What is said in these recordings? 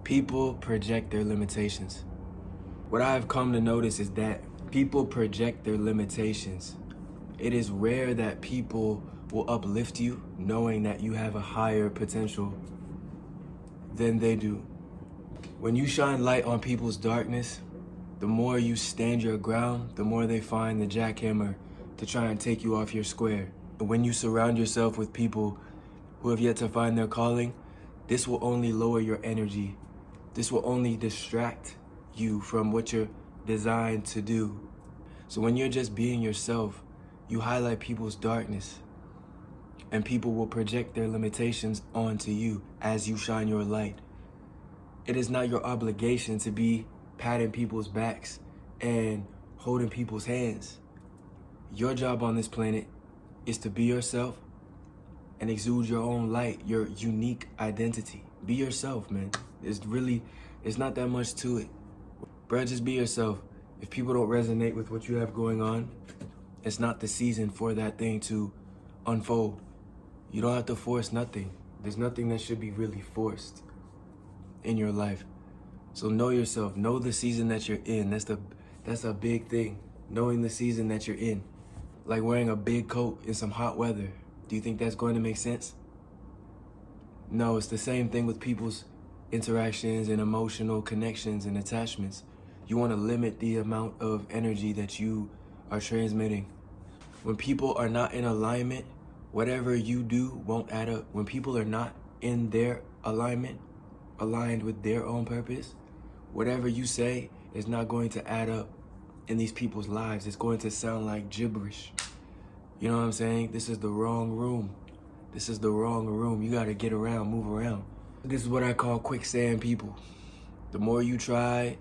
People project their limitations. What I have come to notice is that people project their limitations. It is rare that people will uplift you knowing that you have a higher potential than they do. When you shine light on people's darkness, the more you stand your ground, the more they find the jackhammer to try and take you off your square. When you surround yourself with people who have yet to find their calling, this will only lower your energy. This will only distract you from what you're designed to do. So when you're just being yourself, you highlight people's darkness, and people will project their limitations onto you as you shine your light. It is not your obligation to be patting people's backs and holding people's hands. Your job on this planet is to be yourself and exude your own light, your unique identity. Be yourself, man. It's not that much to it. Bruh, just be yourself. If people don't resonate with what you have going on, it's not the season for that thing to unfold. You don't have to force nothing. There's nothing that should be really forced in your life. So know yourself, know the season that you're in. That's a big thing, knowing the season that you're in. Like wearing a big coat in some hot weather. Do you think that's going to make sense? No, it's the same thing with people's interactions and emotional connections and attachments. You want to limit the amount of energy that you are transmitting. When people are not in alignment, whatever you do won't add up. When people are not in their alignment, aligned with their own purpose, whatever you say is not going to add up in these people's lives. It's going to sound like gibberish. You know what I'm saying? This is the wrong room. This is the wrong room. You got to get around, move around. This is what I call quicksand people. The more you try,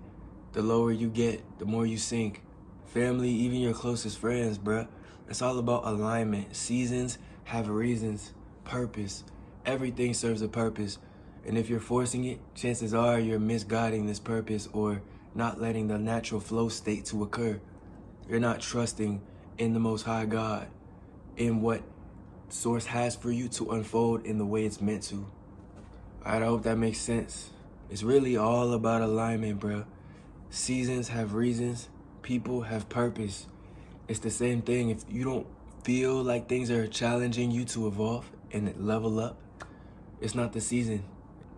the lower you get, the more you sink. Family, even your closest friends, bruh. It's all about alignment. Seasons have reasons, purpose. Everything serves a purpose. And if you're forcing it, chances are you're misguiding this purpose or not letting the natural flow state to occur. You're not trusting in the Most High God, in what Source has for you to unfold in the way it's meant to. I hope that makes sense. It's really all about alignment, bro. Seasons have reasons, people have purpose. It's the same thing. If you don't feel like things are challenging you to evolve and level up, it's not the season.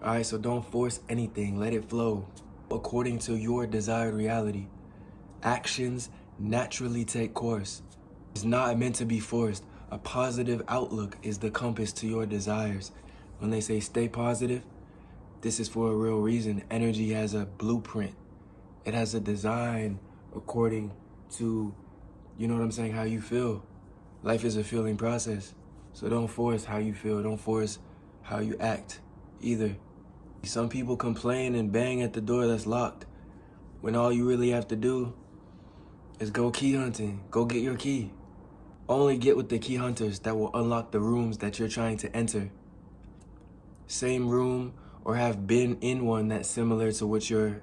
All right, so don't force anything. Let it flow according to your desired reality. Actions naturally take course. It's not meant to be forced. A positive outlook is the compass to your desires. When they say stay positive, this is for a real reason. Energy has a blueprint. It has a design according to, you know what I'm saying, how you feel. Life is a feeling process. So don't force how you feel. Don't force how you act either. Some people complain and bang at the door that's locked when all you really have to do is go key hunting. Go get your key. Only get with the key hunters that will unlock the rooms that you're trying to enter. Same room or have been in one that's similar to what you're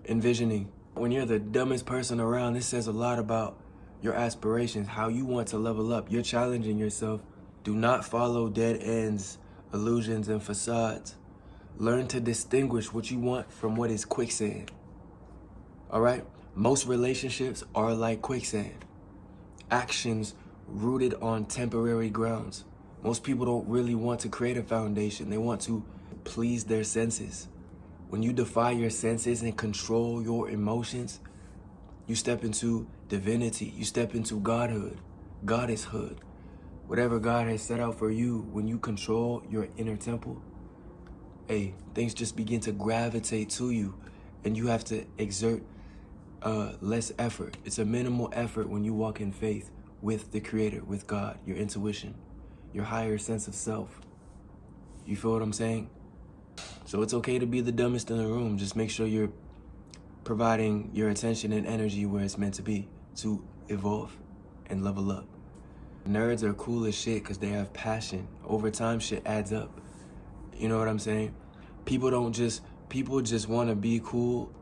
envisioning. When you're the dumbest person around, this says a lot about your aspirations, how you want to level up. You're challenging yourself. Do not follow dead ends, illusions, and facades. Learn to distinguish what you want from what is quicksand. All right? Most relationships are like quicksand. Actions rooted on temporary grounds. Most people don't really want to create a foundation. They want to please their senses. When you defy your senses and control your emotions, you step into divinity. You step into godhood, goddesshood. Whatever God has set out for you, when you control your inner temple, hey, things just begin to gravitate to you, and you have to exert less effort. It's a minimal effort when you walk in faith with the Creator, with God, your intuition, your higher sense of self. You feel what I'm saying? So it's okay to be the dumbest in the room. Just make sure you're providing your attention and energy where it's meant to be, to evolve and level up. Nerds are cool as shit because they have passion. Over time, shit adds up. You know what I'm saying? People just want to be cool.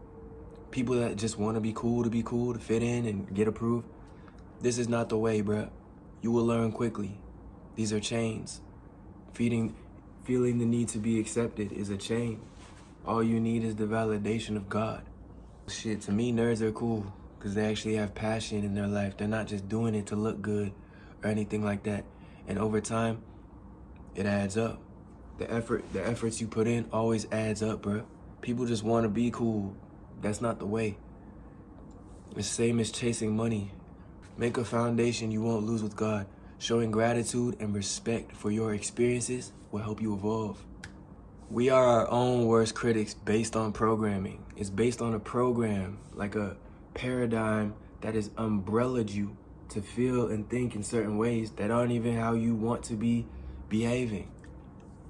People that just want to be cool, to fit in and get approved. This is not the way, bruh. You will learn quickly. These are chains. Feeling the need to be accepted is a chain. All you need is the validation of God. Shit, to me, nerds are cool because they actually have passion in their life. They're not just doing it to look good or anything like that. And over time, it adds up. The efforts you put in always adds up, bro. People just want to be cool. That's not the way. It's the same as chasing money. Make a foundation you won't lose with God. Showing gratitude and respect for your experiences will help you evolve. We are our own worst critics based on programming. It's based on a program, like a paradigm that has umbrellaed you to feel and think in certain ways that aren't even how you want to be behaving.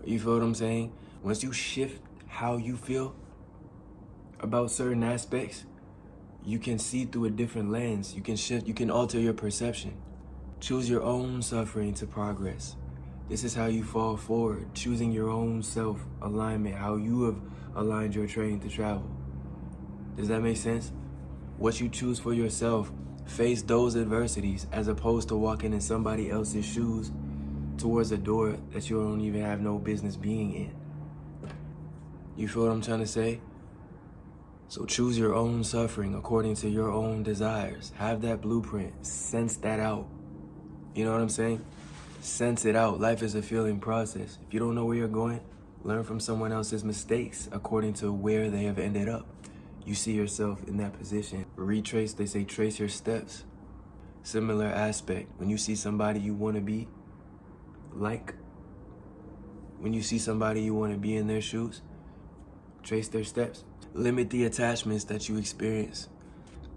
You feel what I'm saying? Once you shift how you feel about certain aspects, you can see through a different lens. You can shift, you can alter your perception. Choose your own suffering to progress. This is how you fall forward, choosing your own self-alignment, how you have aligned your train to travel. Does that make sense? What you choose for yourself, face those adversities as opposed to walking in somebody else's shoes towards a door that you don't even have no business being in. You feel what I'm trying to say? So choose your own suffering according to your own desires. Have that blueprint, sense that out. You know what I'm saying? Sense it out. Life is a feeling process. If you don't know where you're going, learn from someone else's mistakes according to where they have ended up. You see yourself in that position. Retrace, they say trace your steps. Similar aspect. When you see somebody you want to be like, when you see somebody you want to be in their shoes, trace their steps. Limit the attachments that you experience.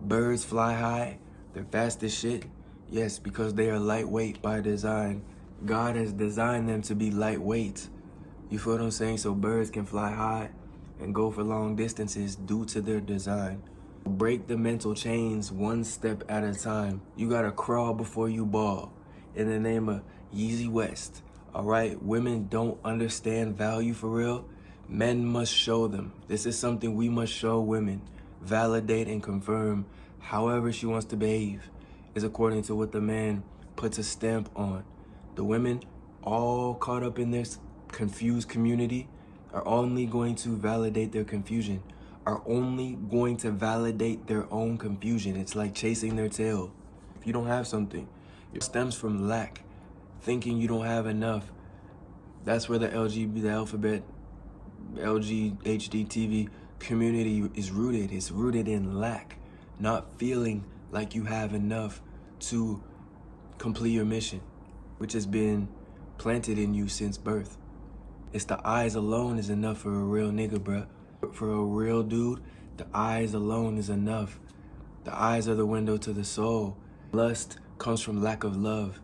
Birds fly high, they're fast as shit. Yes, because they are lightweight by design. God has designed them to be lightweight. You feel what I'm saying? So birds can fly high and go for long distances due to their design. Break the mental chains one step at a time. You gotta crawl before you ball. In the name of Yeezy West. All right, women don't understand value for real. Men must show them. This is something we must show women. Validate and confirm however she wants to behave is according to what the man puts a stamp on. The women, all caught up in this confused community, are only going to validate their confusion, are only going to validate their own confusion. It's like chasing their tail. If you don't have something, it stems from lack, thinking you don't have enough. That's where the LGHDTV community is rooted. It's rooted in lack, not feeling like you have enough to complete your mission, which has been planted in you since birth. It's the eyes alone is enough for a real nigga, bruh. For a real dude, the eyes alone is enough. The eyes are the window to the soul. Lust comes from lack of love.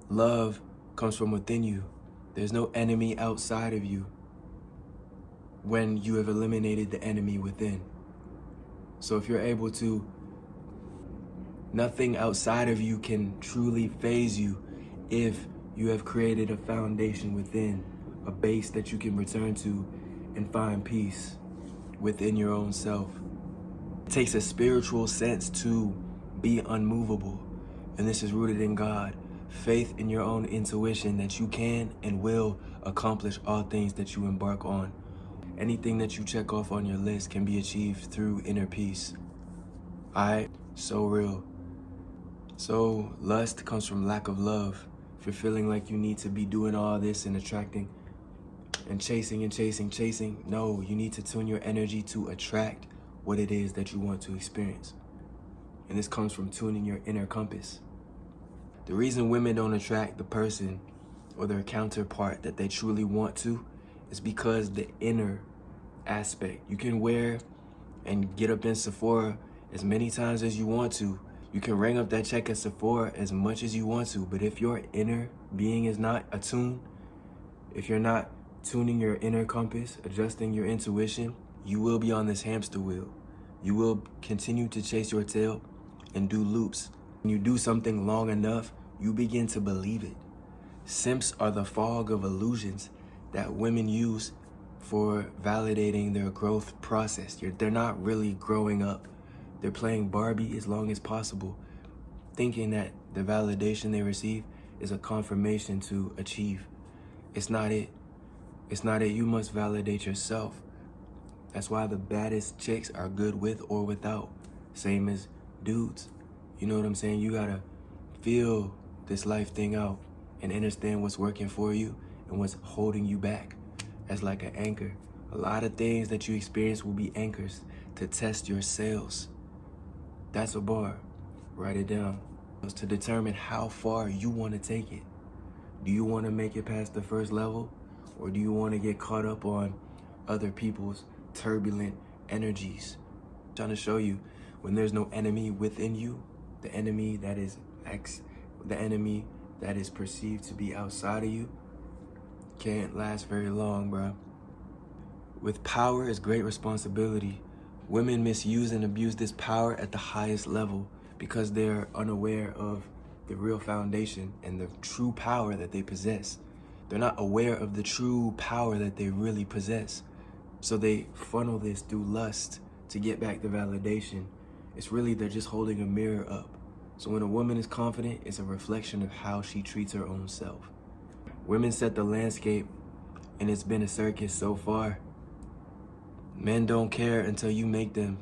Love comes from within you. There's no enemy outside of you when you have eliminated the enemy within. So if you're able to, nothing outside of you can truly faze you if you have created a foundation within, a base that you can return to and find peace within your own self. It takes a spiritual sense to be unmovable, and this is rooted in God. Faith in your own intuition that you can and will accomplish all things that you embark on. Anything that you check off on your list can be achieved through inner peace. So real. So lust comes from lack of love. If you're feeling like you need to be doing all this and attracting and chasing, no, you need to tune your energy to attract what it is that you want to experience. And this comes from tuning your inner compass. The reason women don't attract the person or their counterpart that they truly want to is because the inner aspect. You can wear and get up in Sephora as many times as you want to. You can ring up that check at Sephora as much as you want to, but if your inner being is not attuned, if you're not tuning your inner compass, adjusting your intuition, you will be on this hamster wheel. You will continue to chase your tail and do loops. When you do something long enough, you begin to believe it. Simps are the fog of illusions that women use for validating their growth process. They're not really growing up. They're playing Barbie as long as possible, thinking that the validation they receive is a confirmation to achieve. It's not it. It's not it. You must validate yourself. That's why the baddest chicks are good with or without. Same as dudes. You know what I'm saying? You gotta feel this life thing out and understand what's working for you and what's holding you back. As like an anchor. A lot of things that you experience will be anchors to test your sails. That's a bar. Write it down. It's to determine how far you want to take it. Do you want to make it past the first level? Or do you want to get caught up on other people's turbulent energies? I'm trying to show you, when there's no enemy within you, the enemy that is perceived to be outside of you can't last very long, bro. With power is great responsibility. Women misuse and abuse this power at the highest level because they're unaware of the real foundation and the true power that they possess. They're not aware of the true power that they really possess. So they funnel this through lust to get back the validation. It's really, they're just holding a mirror up. So when a woman is confident, it's a reflection of how she treats her own self. Women set the landscape, and it's been a circus so far. Men don't care until you make them.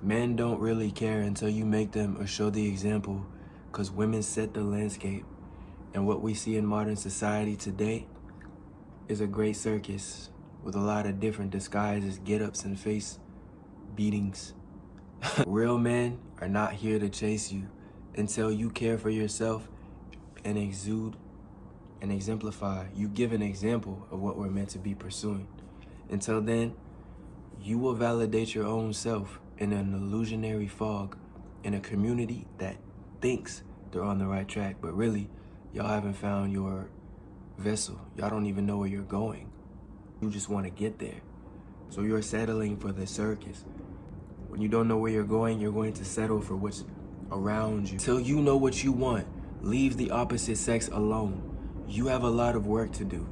Men don't really care until you make them or show the example, because women set the landscape. And what we see in modern society today is a great circus with a lot of different disguises, get-ups, and face beatings. Real men are not here to chase you until you care for yourself and exude and exemplify. You give an example of what we're meant to be pursuing. Until then, you will validate your own self in an illusionary fog in a community that thinks they're on the right track, but really, y'all haven't found your vessel. Y'all don't even know where you're going. You just want to get there. So you're settling for the circus. When you don't know where you're going to settle for what's around you. Till you know what you want, leave the opposite sex alone. You have a lot of work to do.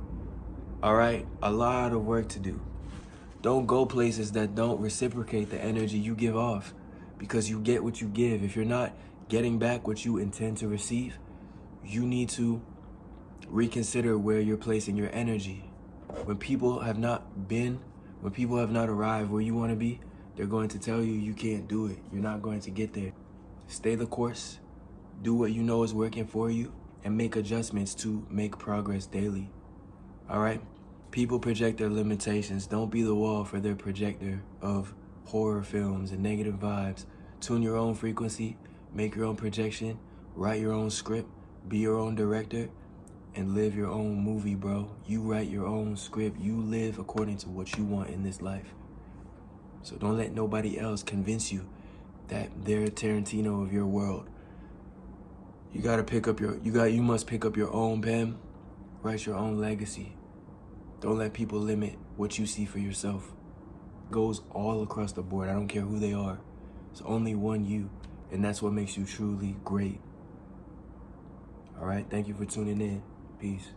All right? A lot of work to do. Don't go places that don't reciprocate the energy you give off, because you get what you give. If you're not getting back what you intend to receive, you need to reconsider where you're placing your energy. When people have not arrived where you want to be, they're going to tell you you can't do it. You're not going to get there. Stay the course, do what you know is working for you, and make adjustments to make progress daily. All right? People project their limitations. Don't be the wall for their projector of horror films and negative vibes. Tune your own frequency, make your own projection, write your own script, be your own director, and live your own movie, bro. You write your own script. You live according to what you want in this life. So don't let nobody else convince you that they're Tarantino of your world. You must pick up your own pen, write your own legacy. Don't let people limit what you see for yourself. It goes all across the board. I don't care who they are. It's only one you, and that's what makes you truly great. All right, thank you for tuning in. Peace.